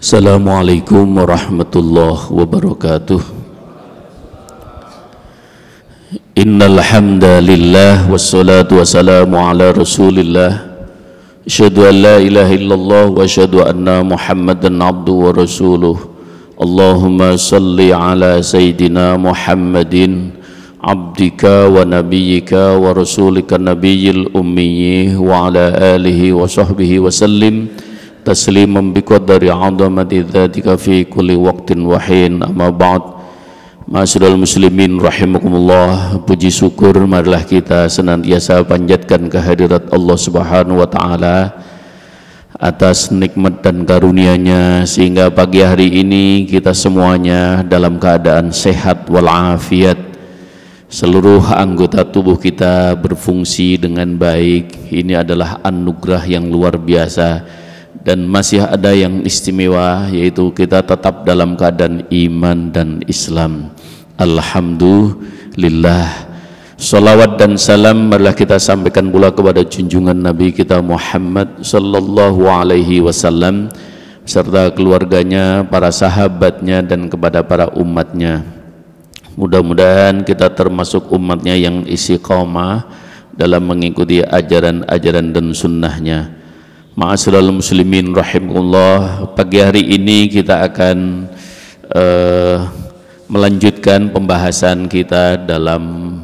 Assalamualaikum warahmatullahi wabarakatuh. Innal hamdalillah wassalatu wassalamu ala Rasulillah. Asyhadu an la ilaha illallah wa asyhadu anna Muhammadan abduhu wa rasuluh. Allahumma salli ala sayyidina Muhammadin abdika wa nabiyyika wa rasulika nabiyil ummiyyi wa ala alihi wa sahbihi wa sallim tasliman biqadari 'azamati dzatika fi kulli waqtin wa hin. Amma ba'd. Ma'asyiral muslimin rahimakumullah, puji syukur marilah kita senantiasa panjatkan kehadirat Allah Subhanahu wa taala atas nikmat dan karunia-Nya sehingga pagi hari ini kita semuanya dalam keadaan sehat walafiat. Seluruh anggota tubuh kita berfungsi dengan baik. Ini adalah anugerah yang luar biasa. Dan masih ada yang istimewa, yaitu kita tetap dalam keadaan iman dan Islam. Alhamdulillah. Salawat dan salam marilah kita sampaikan pula kepada junjungan Nabi kita Muhammad sallallahu alaihi wasallam serta keluarganya, para sahabatnya, dan kepada para umatnya. Mudah-mudahan kita termasuk umatnya yang istiqomah dalam mengikuti ajaran-ajaran dan sunnahnya. Ma'asyiral muslimin rahimahullah, pagi hari ini kita akan melanjutkan pembahasan kita dalam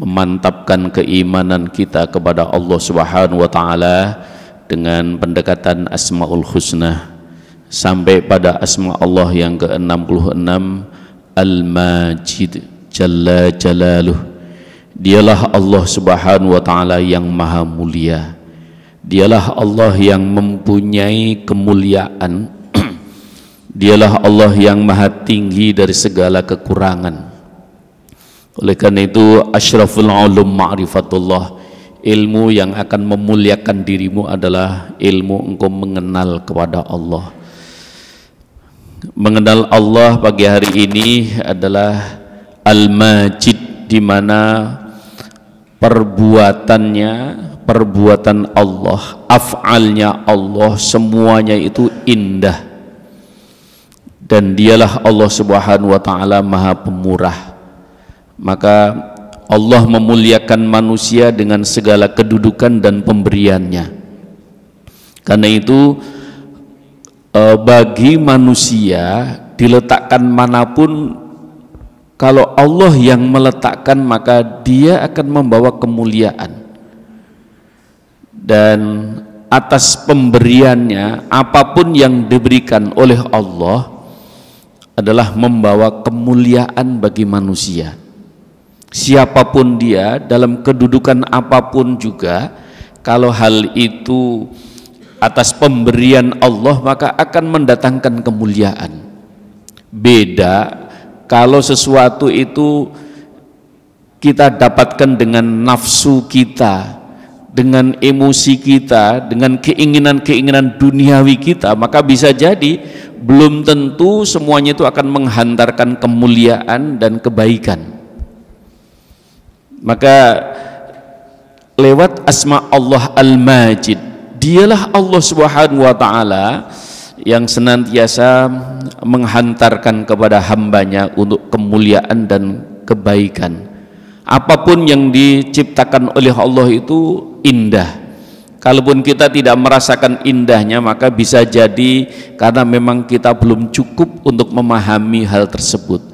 memantapkan keimanan kita kepada Allah Subhanahu wa taala dengan pendekatan Asmaul Husna sampai pada asma Allah yang ke-66, Al-Majid Jalla Jalaluh. Dialah Allah Subhanahu wa taala yang maha mulia. Dialah Allah yang mempunyai kemuliaan. Dialah Allah yang maha tinggi dari segala kekurangan. Oleh karena itu, asyraful ulum ma'rifatullah, ilmu yang akan memuliakan dirimu adalah ilmu engkau mengenal kepada Allah. Mengenal Allah pagi hari ini adalah Al-Majid, di mana perbuatan Allah, af'alnya Allah, semuanya itu indah. Dan dialah Allah Subhanahu wa ta'ala maha pemurah. Maka Allah memuliakan manusia dengan segala kedudukan dan pemberiannya. Karena itu bagi manusia diletakkan manapun, kalau Allah yang meletakkan maka dia akan membawa kemuliaan. Dan atas pemberiannya, apapun yang diberikan oleh Allah adalah membawa kemuliaan bagi manusia. Siapapun dia, dalam kedudukan apapun juga, kalau hal itu atas pemberian Allah maka akan mendatangkan kemuliaan. Beda kalau sesuatu itu kita dapatkan dengan nafsu kita, dengan emosi kita, dengan keinginan-keinginan duniawi kita, maka bisa jadi belum tentu semuanya itu akan menghantarkan kemuliaan dan kebaikan. Maka lewat asma Allah Al-Majid, dialah Allah Subhanahu wa ta'ala yang senantiasa menghantarkan kepada hambanya untuk kemuliaan dan kebaikan. Apapun yang diciptakan oleh Allah itu indah. Kalaupun kita tidak merasakan indahnya, maka bisa jadi karena memang kita belum cukup untuk memahami hal tersebut.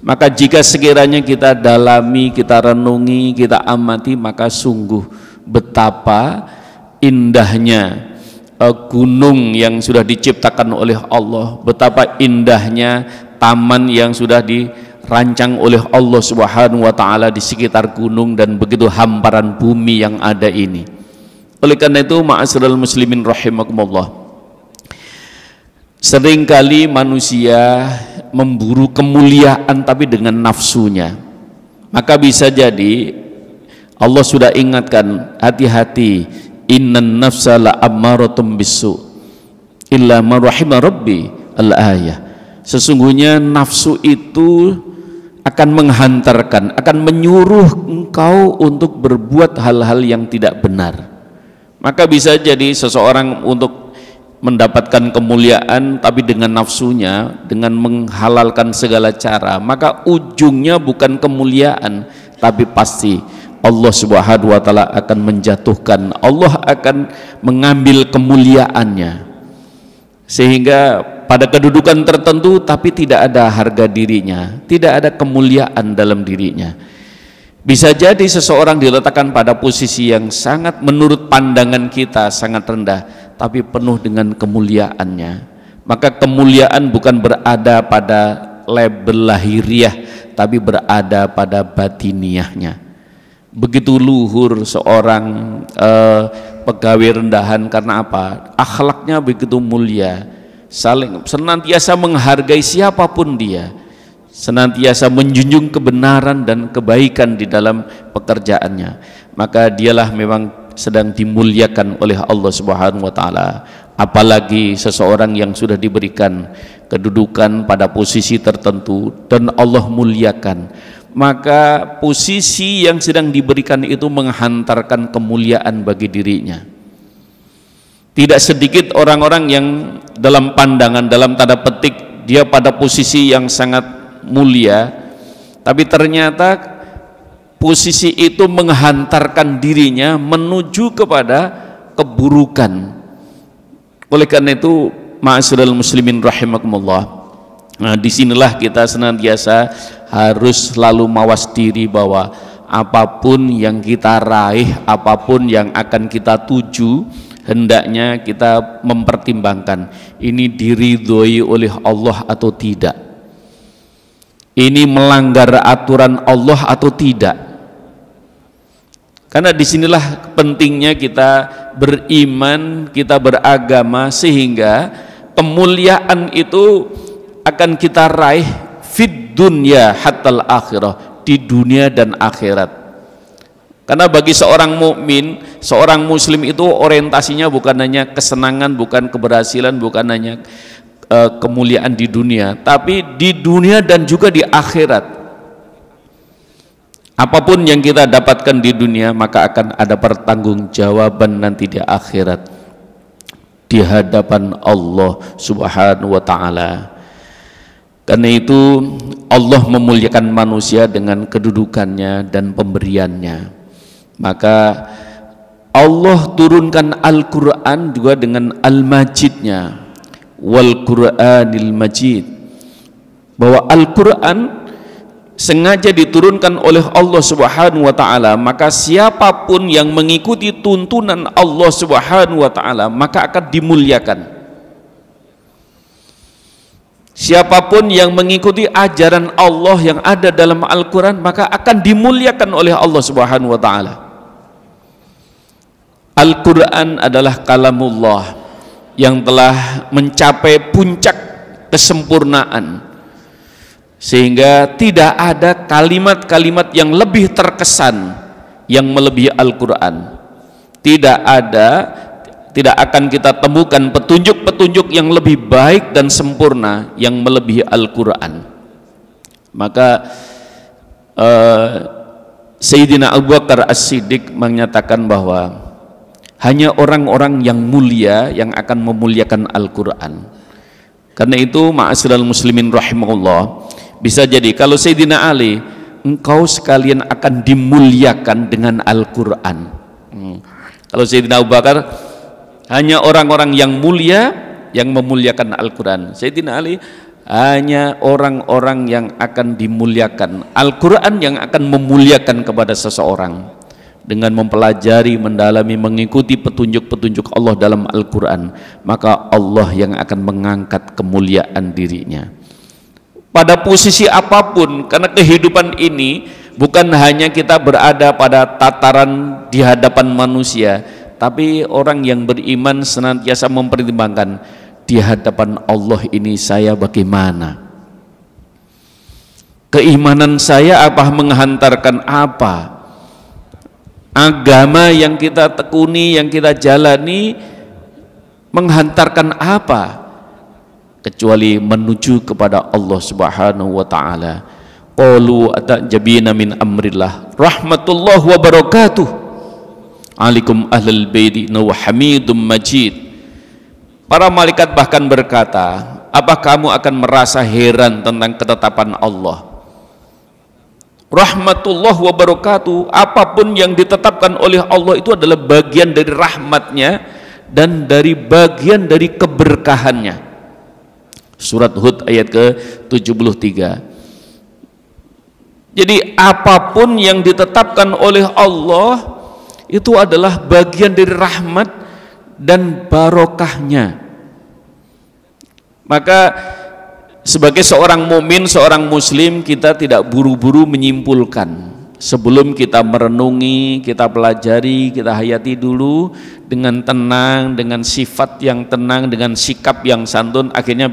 Maka jika sekiranya kita dalami, kita renungi, kita amati, maka sungguh betapa indahnya gunung yang sudah diciptakan oleh Allah, betapa indahnya taman yang sudah dirancang oleh Allah Subhanahu wa ta'ala di sekitar gunung dan begitu hamparan bumi yang ada ini. Oleh karena itu, ma'asyiral muslimin rahimakumullah, seringkali manusia memburu kemuliaan tapi dengan nafsunya. Maka bisa jadi Allah sudah ingatkan, hati-hati, innan nafsa la'ammaratum bisu illa ma rahima rabbi, al-ayah. Sesungguhnya nafsu itu akan menghantarkan, akan menyuruh engkau untuk berbuat hal-hal yang tidak benar. Maka bisa jadi seseorang untuk mendapatkan kemuliaan tapi dengan nafsunya, dengan menghalalkan segala cara, maka ujungnya bukan kemuliaan, tapi pasti Allah Subhanahu wa taala akan menjatuhkan, Allah akan mengambil kemuliaannya, sehingga pada kedudukan tertentu tapi tidak ada harga dirinya, tidak ada kemuliaan dalam dirinya. Bisa jadi seseorang diletakkan pada posisi yang sangat menurut pandangan kita sangat rendah, tapi penuh dengan kemuliaannya. Maka kemuliaan bukan berada pada label lahiriah, tapi berada pada batiniahnya. Begitu luhur seorang pegawai rendahan, karena apa? Akhlaknya begitu mulia, senantiasa menghargai siapapun dia, senantiasa menjunjung kebenaran dan kebaikan di dalam pekerjaannya, maka dialah memang sedang dimuliakan oleh Allah Subhanahu wa taala. Apalagi seseorang yang sudah diberikan kedudukan pada posisi tertentu dan Allah muliakan, maka posisi yang sedang diberikan itu menghantarkan kemuliaan bagi dirinya. Tidak sedikit orang-orang yang dalam pandangan, dalam tanda petik, dia pada posisi yang sangat mulia, tapi ternyata posisi itu menghantarkan dirinya menuju kepada keburukan. Oleh karena itu, ma'asyiral muslimin rahimakumullah, nah disinilah kita senantiasa harus selalu mawas diri bahwa apapun yang kita raih, apapun yang akan kita tuju, hendaknya kita mempertimbangkan ini diridhoi oleh Allah atau tidak, ini melanggar aturan Allah atau tidak. Karena disinilah pentingnya kita beriman, kita beragama, sehingga kemuliaan itu akan kita raih fid dunya hatal akhirah, di dunia dan akhirat. Karena bagi seorang mukmin, seorang muslim itu orientasinya bukan hanya kesenangan, bukan keberhasilan, bukan hanya kemuliaan di dunia, tapi di dunia dan juga di akhirat. Apapun yang kita dapatkan di dunia, maka akan ada pertanggungjawaban nanti di akhirat di hadapan Allah Subhanahu wa taala. Karena itu Allah memuliakan manusia dengan kedudukannya dan pemberiannya. Maka Allah turunkan Al-Quran juga dengan Al-Majidnya, wal Quranil Majid, bahwa Al-Quran sengaja diturunkan oleh Allah Subhanahu wa taala, maka siapapun yang mengikuti tuntunan Allah Subhanahu wa taala maka akan dimuliakan. Siapapun yang mengikuti ajaran Allah yang ada dalam Al-Quran maka akan dimuliakan oleh Allah Subhanahu wa taala. Al-Quran adalah kalamullah yang telah mencapai puncak kesempurnaan, sehingga tidak ada kalimat-kalimat yang lebih terkesan yang melebihi Al-Quran. Tidak akan kita temukan petunjuk-petunjuk yang lebih baik dan sempurna yang melebihi Al-Quran. Maka Sayyidina Abu Bakar As-Siddiq menyatakan bahwa hanya orang-orang yang mulia yang akan memuliakan Al-Quran. Karena itu ma'asyiral muslimin rahimahullah, bisa jadi kalau Sayyidina Ali, engkau sekalian akan dimuliakan dengan Al-Quran. Kalau Sayyidina Abu Bakar, hanya orang-orang yang mulia yang memuliakan Al-Quran. Sayyidina Ali, hanya orang-orang yang akan dimuliakan, Al-Quran yang akan memuliakan kepada seseorang. Dengan mempelajari, mendalami, mengikuti petunjuk-petunjuk Allah dalam Al-Quran, maka Allah yang akan mengangkat kemuliaan dirinya pada posisi apapun. Karena kehidupan ini bukan hanya kita berada pada tataran di hadapan manusia, tapi orang yang beriman senantiasa mempertimbangkan di hadapan Allah ini saya bagaimana, keimanan saya apa, menghantarkan apa, agama yang kita tekuni, yang kita jalani menghantarkan apa, kecuali menuju kepada Allah Subhanahu wa taala. Qalu atajabina min amrillah rahmatullah wa barakatuh alaikum ahlal baiti wa hamidum majid. Para malaikat bahkan berkata, apa kamu akan merasa heran tentang ketetapan Allah? Rahmatullah wa barakatuh, apapun yang ditetapkan oleh Allah itu adalah bagian dari rahmatnya dan dari bagian dari keberkahannya. Surat Hud ayat ke-73. Jadi apapun yang ditetapkan oleh Allah itu adalah bagian dari rahmat dan barokahnya. Maka sebagai seorang mukmin, seorang muslim, kita tidak buru-buru menyimpulkan. Sebelum kita merenungi, kita pelajari, kita hayati dulu dengan tenang, dengan sifat yang tenang, dengan sikap yang santun, akhirnya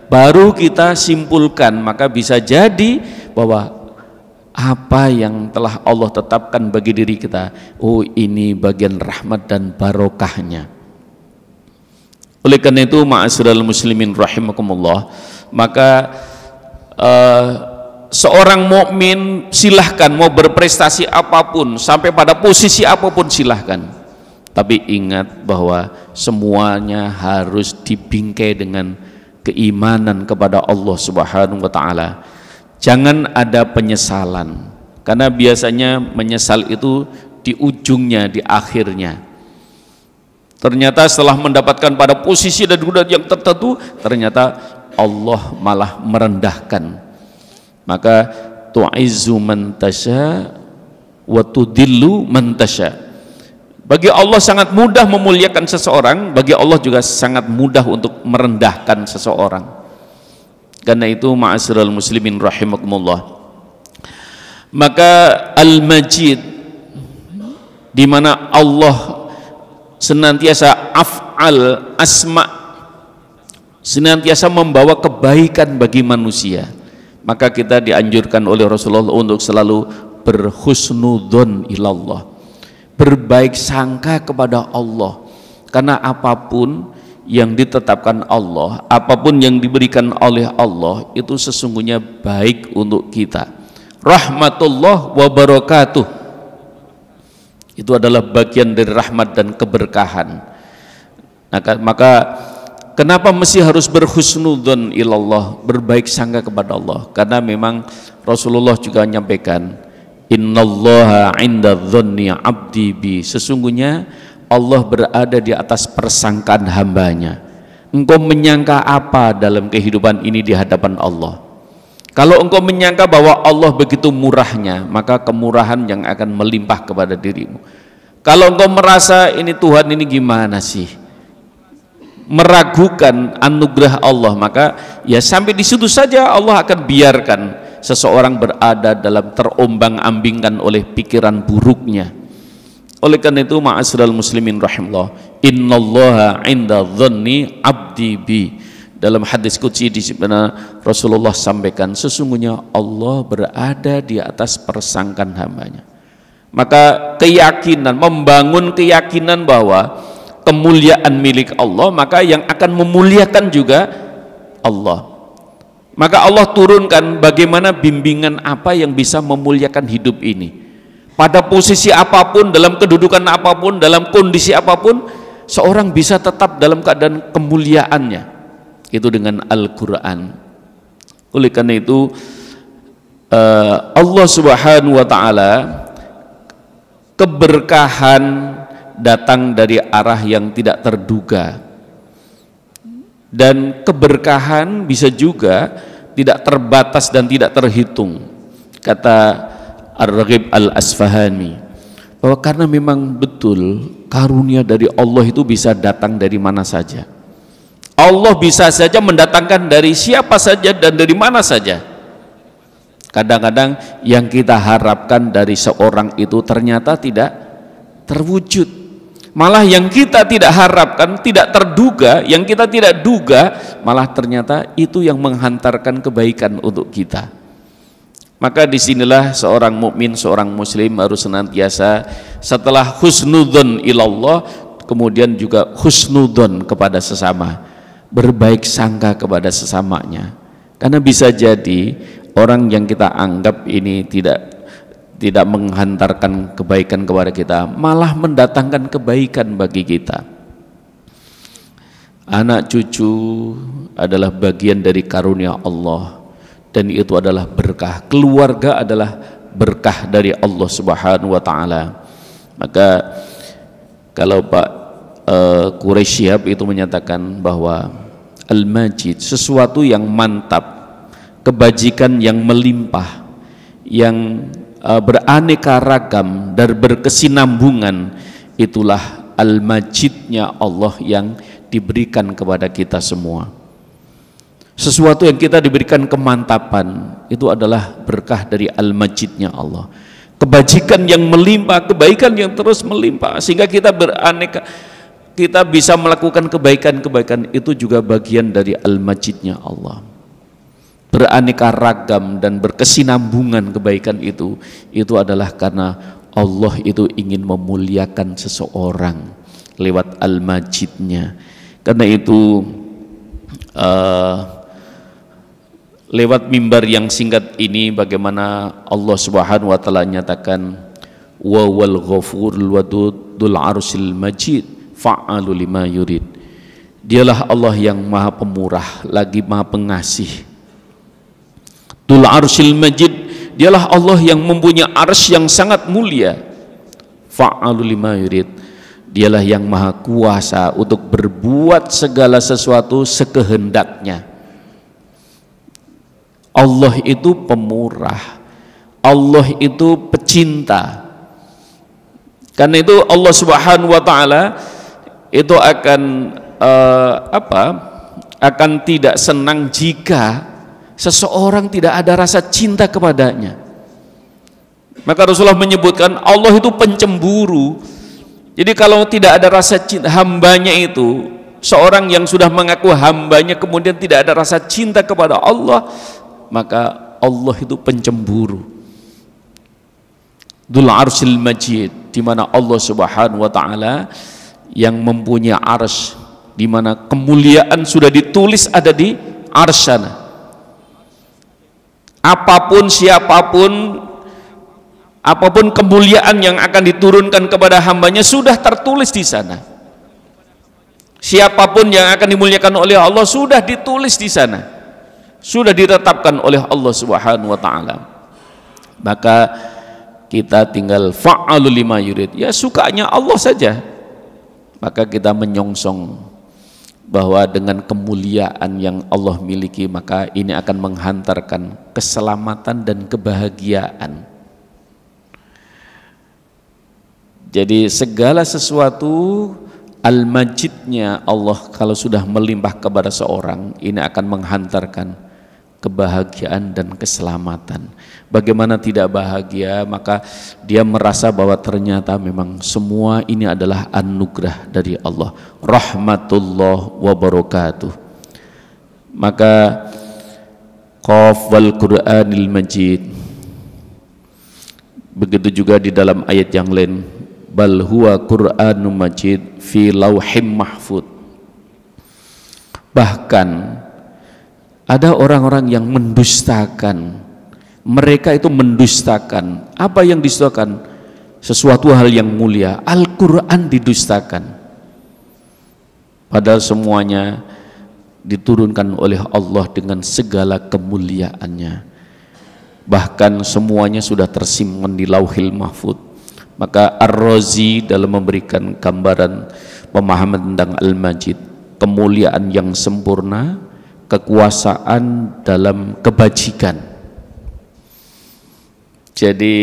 baru kita simpulkan. Maka bisa jadi bahwa apa yang telah Allah tetapkan bagi diri kita, oh ini bagian rahmat dan barokahnya. Oleh karena itu, ma'asyiral muslimin rahimakumullah, maka seorang mukmin silahkan mau berprestasi apapun, sampai pada posisi apapun silahkan, tapi ingat bahwa semuanya harus dibingkai dengan keimanan kepada Allah Subhanahu wa ta'ala. Jangan ada penyesalan, karena biasanya menyesal itu di ujungnya, di akhirnya. Ternyata setelah mendapatkan pada posisi dan kedudukan yang tertentu, ternyata Allah malah merendahkan. Maka tu'izzu man tasya wa tudillu man tasya. Bagi Allah sangat mudah memuliakan seseorang, bagi Allah juga sangat mudah untuk merendahkan seseorang. Karena itu, ma'asyiral muslimin rahimakumullah, maka Al-Majid, di mana Allah senantiasa af'al asma, senantiasa membawa kebaikan bagi manusia, maka kita dianjurkan oleh Rasulullah untuk selalu berhusnudzon ilallah, berbaik sangka kepada Allah, karena apapun yang ditetapkan Allah, apapun yang diberikan oleh Allah itu sesungguhnya baik untuk kita. Rahmatullah wa barakatuh, itu adalah bagian dari rahmat dan keberkahan. Maka kenapa mesti harus berhusnudzon ilallah, berbaik sangka kepada Allah? Karena memang Rasulullah juga menyampaikan, innallaha 'inda dzanni 'abdi bi, sesungguhnya Allah berada di atas persangkaan hambanya. Engkau menyangka apa dalam kehidupan ini di hadapan Allah? Kalau engkau menyangka bahwa Allah begitu murahnya, maka kemurahan yang akan melimpah kepada dirimu. Kalau engkau merasa ini Tuhan ini gimana sih, meragukan anugerah Allah, maka ya sampai di situ saja Allah akan biarkan seseorang berada dalam terombang-ambingkan oleh pikiran buruknya. Oleh karena itu, ma'asyiral muslimin rahimahullah, innallaha 'inda dzanni 'abdi bi. Dalam hadis qudsi di mana Rasulullah sampaikan, sesungguhnya Allah berada di atas persangkaan hambanya. Maka keyakinan, membangun keyakinan bahwa kemuliaan milik Allah, maka yang akan memuliakan juga Allah. Maka Allah turunkan bagaimana bimbingan apa yang bisa memuliakan hidup ini. Pada posisi apapun, dalam kedudukan apapun, dalam kondisi apapun, seorang bisa tetap dalam keadaan kemuliaannya. Itu dengan Al-Quran. Oleh karena itu, Allah Subhanahu wa ta'ala, keberkahan datang dari arah yang tidak terduga, dan keberkahan bisa juga tidak terbatas dan tidak terhitung. Kata Ar-Raghib Al-Asfahani, bahwa karena memang betul karunia dari Allah itu bisa datang dari mana saja. Allah bisa saja mendatangkan dari siapa saja dan dari mana saja. Kadang-kadang yang kita harapkan dari seorang itu ternyata tidak terwujud. Malah yang kita tidak harapkan, tidak terduga, yang kita tidak duga, malah ternyata itu yang menghantarkan kebaikan untuk kita. Maka disinilah seorang mukmin, seorang muslim harus senantiasa setelah husnudzon ilallah, kemudian juga husnudzon kepada sesama, berbaik sangka kepada sesamanya. Karena bisa jadi orang yang kita anggap ini tidak menghantarkan kebaikan kepada kita, malah mendatangkan kebaikan bagi kita. Anak cucu adalah bagian dari karunia Allah, dan itu adalah berkah. Keluarga adalah berkah dari Allah Subhanahu wa taala. Maka kalau Pak Quraisy Shihab itu menyatakan bahwa Al-Majid sesuatu yang mantap, kebajikan yang melimpah, yang beraneka ragam dan berkesinambungan, itulah Al-Majidnya Allah yang diberikan kepada kita semua. Sesuatu yang kita diberikan kemantapan, itu adalah berkah dari Al-Majidnya Allah. Kebajikan yang melimpah, kebaikan yang terus melimpah, sehingga kita beraneka, kita bisa melakukan kebaikan-kebaikan, itu juga bagian dari Al-Majidnya Allah. Beraneka ragam dan berkesinambungan kebaikan itu adalah karena Allah itu ingin memuliakan seseorang lewat Al-Majidnya. Karena itu lewat mimbar yang singkat ini, bagaimana Allah Subhanahu wa taala nyatakan wa wal ghafurul wadudul arsyil majid fa'alu lima yurid. Dialah Allah yang maha pemurah lagi maha pengasih. Dul arsyil majid, dialah Allah yang mempunyai arsy yang sangat mulia. Fa'alu lima yurid, dialah yang maha kuasa untuk berbuat segala sesuatu sekehendaknya. Allah itu pemurah, Allah itu pecinta. Karena itu Allah Subhanahu wa taala itu akan tidak senang jika seseorang tidak ada rasa cinta kepadanya. Maka Rasulullah menyebutkan Allah itu pencemburu. Jadi kalau tidak ada rasa cinta hambanya itu, seorang yang sudah mengaku hambanya kemudian tidak ada rasa cinta kepada Allah, maka Allah itu pencemburu. Dzul Arsyil Majid, di mana Allah Subhanahu wa taala yang mempunyai arsy, di mana kemuliaan sudah ditulis ada di arsy sana. Apapun siapapun, apapun kemuliaan yang akan diturunkan kepada hambanya sudah tertulis di sana. Siapapun yang akan dimuliakan oleh Allah sudah ditulis di sana, sudah ditetapkan oleh Allah Subhanahu wa taala. Maka kita tinggal fa'alu lima yurid, ya sukanya Allah saja. Maka kita menyongsong bahwa dengan kemuliaan yang Allah miliki, maka ini akan menghantarkan keselamatan dan kebahagiaan. Jadi segala sesuatu Al-Majidnya Allah kalau sudah melimpah kepada seorang, ini akan menghantarkan kebahagiaan dan keselamatan. Bagaimana tidak bahagia, maka dia merasa bahwa ternyata memang semua ini adalah anugerah dari Allah, rahmatullah wa barakatuh. Maka qaf wal Qur'anil Majid, begitu juga di dalam ayat yang lain, bal huwa Qur'anun Majid fi lauhim mahfud. Bahkan ada orang-orang yang mendustakan, mereka itu mendustakan. Apa yang didustakan? Sesuatu hal yang mulia, Al-Quran didustakan. Padahal semuanya diturunkan oleh Allah dengan segala kemuliaannya. Bahkan semuanya sudah tersimpan di Lauhil Mahfud. Maka Ar-Razi dalam memberikan gambaran pemahaman tentang Al-Majid, kemuliaan yang sempurna, kekuasaan dalam kebajikan. Jadi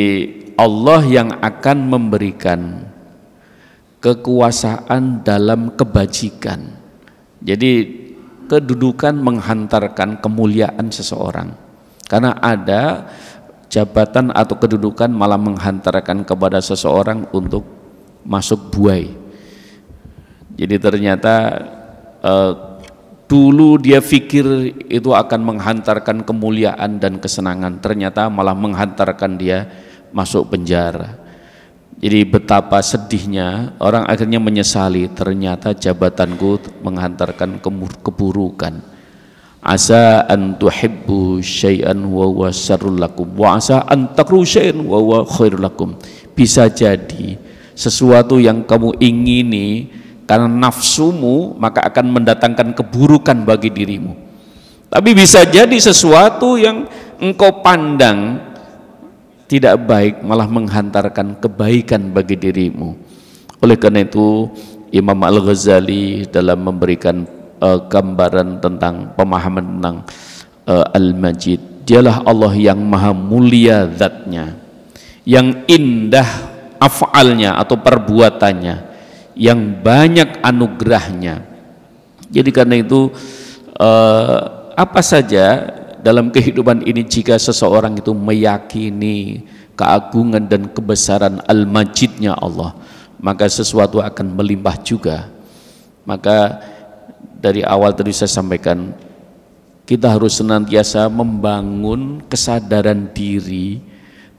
Allah yang akan memberikan kekuasaan dalam kebajikan. Jadi kedudukan menghantarkan kemuliaan seseorang. Karena ada jabatan atau kedudukan malah menghantarkan kepada seseorang untuk masuk buai. Jadi ternyata dulu dia pikir itu akan menghantarkan kemuliaan dan kesenangan, ternyata malah menghantarkan dia masuk penjara. Jadi betapa sedihnya orang akhirnya menyesali, ternyata jabatanku menghantarkan keburukan. Asa an tuhibbu syai'an wa huwa syarrul lakum wa asa an takrahu syai'an wa huwa khairul lakum. Bisa jadi sesuatu yang kamu ingini karena nafsumu maka akan mendatangkan keburukan bagi dirimu. Tapi bisa jadi sesuatu yang engkau pandang tidak baik malah menghantarkan kebaikan bagi dirimu. Oleh karena itu Imam Al-Ghazali dalam memberikan gambaran tentang pemahaman tentang Al-Majid, dialah Allah yang maha mulia zatnya, yang indah af'alnya atau perbuatannya, yang banyak anugerahnya. Jadi karena itu apa saja dalam kehidupan ini jika seseorang itu meyakini keagungan dan kebesaran Al-Majidnya Allah, maka sesuatu akan melimpah juga. Maka dari awal tadi saya sampaikan, kita harus senantiasa membangun kesadaran diri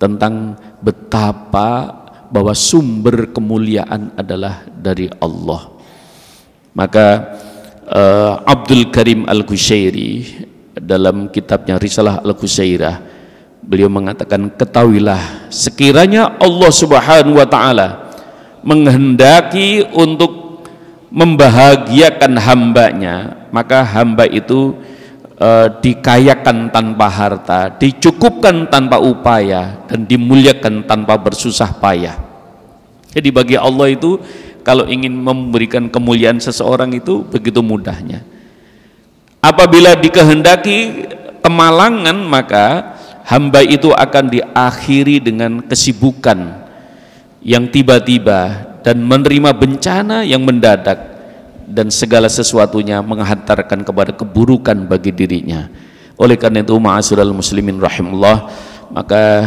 tentang betapa bahwa sumber kemuliaan adalah dari Allah. Maka Abdul Karim Al-Qushairi dalam kitabnya Risalah Al-Qushairah, beliau mengatakan, ketahuilah sekiranya Allah Subhanahu wa taala menghendaki untuk membahagiakan hambanya, maka hamba itu dikayakan tanpa harta, dicukupkan tanpa upaya, dan dimuliakan tanpa bersusah payah. Jadi bagi Allah itu kalau ingin memberikan kemuliaan seseorang itu begitu mudahnya. Apabila dikehendaki kemalangan, maka hamba itu akan diakhiri dengan kesibukan yang tiba-tiba dan menerima bencana yang mendadak, dan segala sesuatunya menghantarkan kepada keburukan bagi dirinya. Oleh karena itu ma'asyiral muslimin rahimullah, maka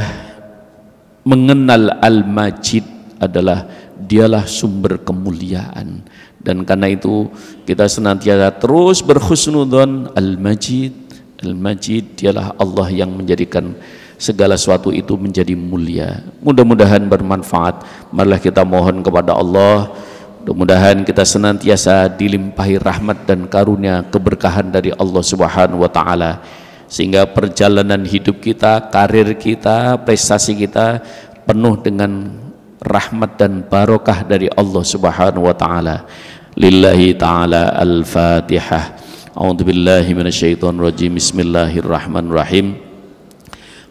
mengenal Al-Majid adalah dialah sumber kemuliaan, dan karena itu kita senantiasa terus berhusnudzon Al-Majid. Al-Majid dialah Allah yang menjadikan segala sesuatu itu menjadi mulia. Mudah-mudahan bermanfaat. Marilah kita mohon kepada Allah, mudah-mudahan kita senantiasa dilimpahi rahmat dan karunia keberkahan dari Allah Subhanahu wa taala, sehingga perjalanan hidup kita, karir kita, prestasi kita penuh dengan rahmat dan barokah dari Allah Subhanahu wa taala. Lillahi taala al-Fatihah. A'udzubillahi minasyaitonir rajim. Bismillahirrahmanirrahim.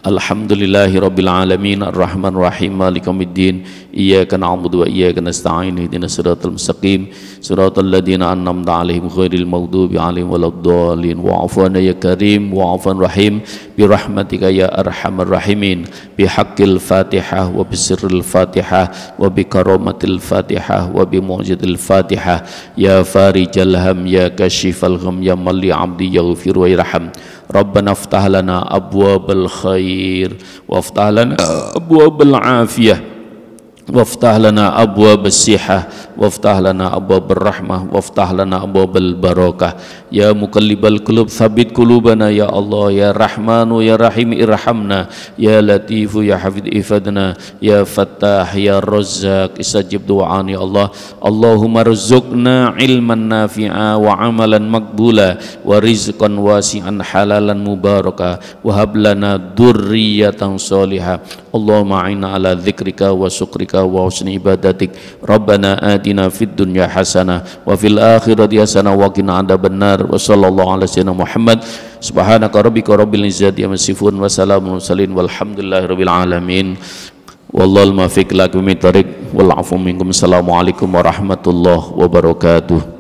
Alhamdulillahi rabbil alamin, arrahmanir rahim, maliki yaumiddin, iyyaka na'budu wa iyyaka nasta'in, ihdinas siratal mustaqim, siratal ladzina an'amta 'alaihim ghairil maghdubi 'alaihim waladdallin. Wa'fu 'anna ya karim wa'fur rahim bi rahmatika ya arhamar rahimin, bi haqqil Fatihah wa bi sirril Fatihah wa bi karamatil Fatihah wa bi mu'jizil Fatihah, ya farijal ham ya kashifal gham ya malli 'abdi yaghfir wa yarham. Rabbana aftah lana abwabal khair waftah lana abwabal afiyah waftah lana abwabas sihah waftah lana abwabur rahmah waftah lana abwabal barakah. Ya muqallibal qulub tsabbit qulubana ya Allah, ya Rahmanu ya Rahim irhamna, ya Latifu ya Hafidh ifadna, ya Fattah ya Razzaq istajib du'ani ya Allah. Allahumma rzuqna ilman nafi'a wa amalan maqbula wa rizqan wasi'an halalan mubaraka wa hab lana dzurriyyatan shalihah. Allahumma a'inna ala dzikrika wa syukrika wa husni ibadatik. Rabbana atina fid dunya hasanah wa fil akhirati hasanah wa qina adzabannar. Wa sallallahu ala sayyidina Muhammad. Subhanaka rabbika rabbil izzati amma yasifun wa salamun mursalin walhamdulillahi rabbil alamin. Wallahul muwaffiq ila aqwamit thoriq wal 'afwu minkum. Assalamualaikum warahmatullahi wabarakatuh.